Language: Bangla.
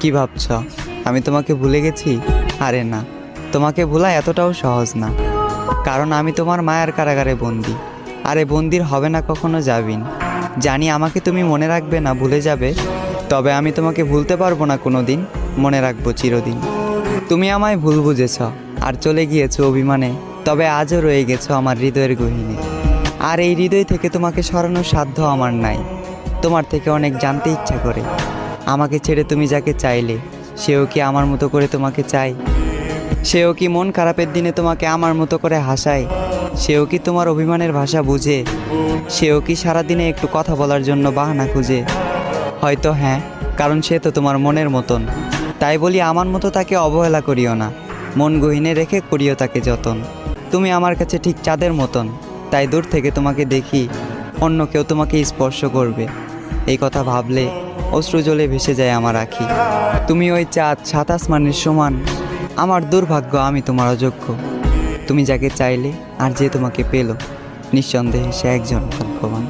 কি ভাবছ আমি তোমাকে ভুলে গেছি? আরে না, তোমাকে ভোলা এতটাও সহজ না। কারণ আমি তোমার মায়ার কারাগারে বন্দি। আরে বন্দির হবে না কখনো যাবিন। জানি আমাকে তুমি মনে রাখবে না, ভুলে যাবে। তবে আমি তোমাকে ভুলতে পারবো না কোনো দিন, মনে রাখবো চিরদিন। তুমি আমায় ভুল বুঝেছ আর চলে গিয়েছো অভিমানে, তবে আজও রয়ে গেছো আমার হৃদয়ের গহীনে। আর এই হৃদয় থেকে তোমাকে সরানোর সাধ্য আমার নাই। তোমার থেকে অনেক জানতে ইচ্ছা করে, আমাকে ছেড়ে তুমি যাকে চাইলে সেও কি আমার মতো করে তোমাকে চায়? সেও কি মন খারাপের দিনে তোমাকে আমার মতো করে হাসায়? সেও কি তোমার অভিমানের ভাষা বুঝে? সেও কি সারাদিনে একটু কথা বলার জন্য বাহানা খুঁজে? হয়তো হ্যাঁ, কারণ সে তো তোমার মনের মতন। তাই বলি আমার মতো তাকে অবহেলা করিও না, মন গহীনে রেখে করিও তাকে যতন। তুমি আমার কাছে ঠিক চাঁদের মতন, তাই দূর থেকে তোমাকে দেখি অন্য কেউ তোমাকে স্পর্শ করবে, এই কথা ভাবলে অশ্রু জলে ভেসে যায় আমার আঁখি। তুমি ওই চাঁদ, সাত আসমানের সমান। আমার দুর্ভাগ্য আমি তোমার অযোগ্য। তুমি যাকে চাইলে আর যে তোমাকে পেল, নিঃসন্দেহে সে একজন ভাগ্যবান।